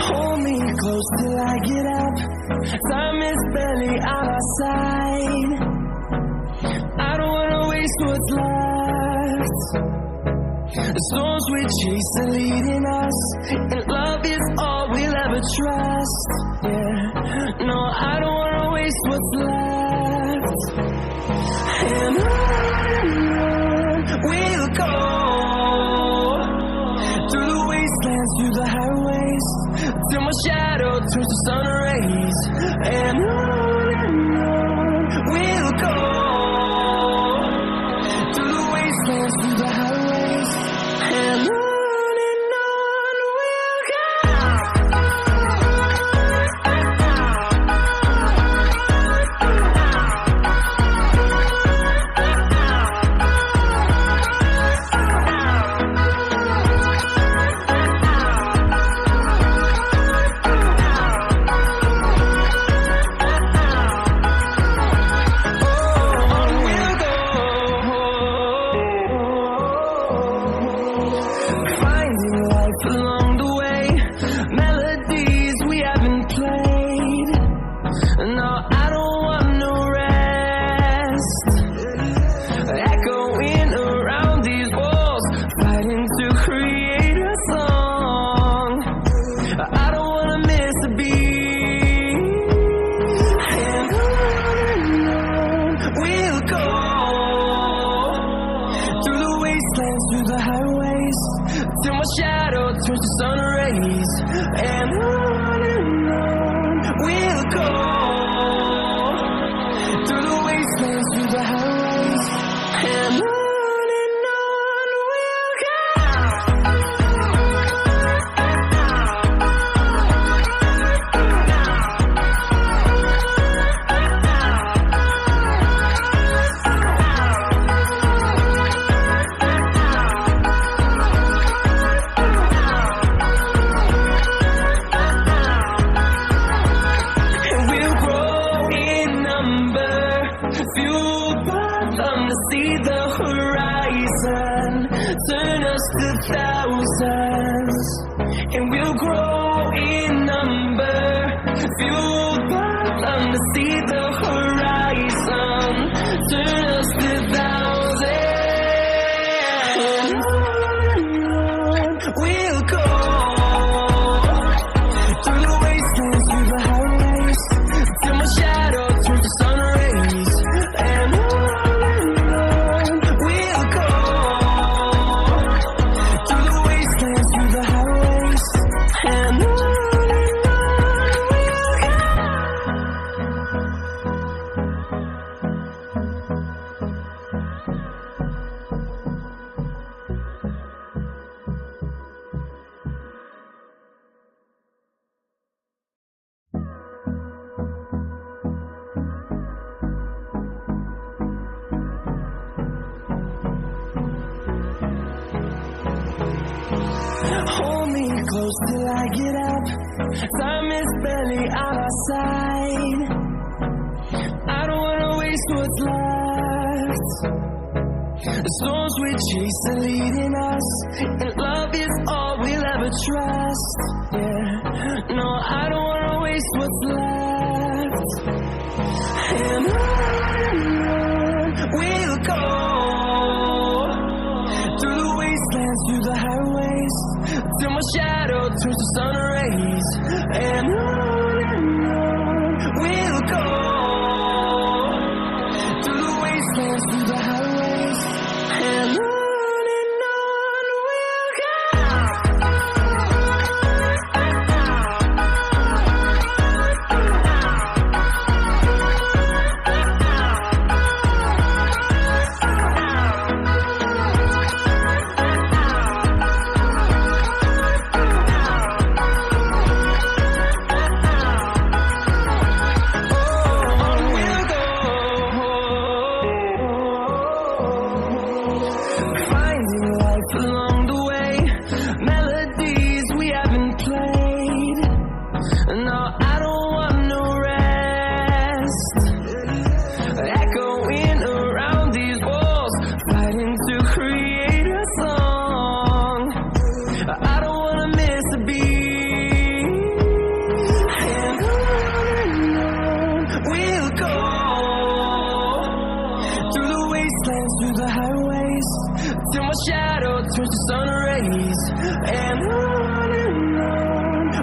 Hold me close till I get up. Time is barely on our side. I don't wanna waste what's left. The storms we chase are leading us, and love is all we'll ever trust. Yeah, no, I don't wanna waste what's left. And on we'll go, through the wastelands, through the highways, till my shadow turns to sun rays. And on we'll go, through the wastelands, through the highways, and on we'll go. Along the way, melodies we haven't played. No, I don't want no rest. Echoing around these walls, fighting to create a song. I don't wanna miss a beat. And on we'll go, through the wastelands, through the highways, till my shadow turns to sun rays. And on we'll go, through the wastelands, through the highways, and on we'll go. Fueled by them to see the horizon, turn us to thousands, and we'll grow in number. Fueled by them to see the horizon, turn us to thousands. And we'll go, through the wastelands, through the highways, till my shadow turns to sun rays. And on we'll go, through the wastelands, through the highways, and on we'll go. Hold me close till I get up. Time is barely on our side. I don't wanna waste what's left. The storms we chase are leading us, and love is all we'll ever trust. Yeah, no, I don't wanna waste what's left. And on we'll go, through the wastelands, through the highways, till my shadow turns to sun rays. And on we'll go, through the wastelands, through the highways, and on we'll go. Along the way, melodies we haven't played. No, I don't want no rest. Echoing around these walls, fighting to create a song. I don't wanna miss a beat. turns to sun rays, and on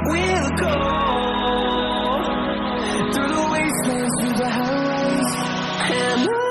we'll go through the wastelands, through the highways, and on.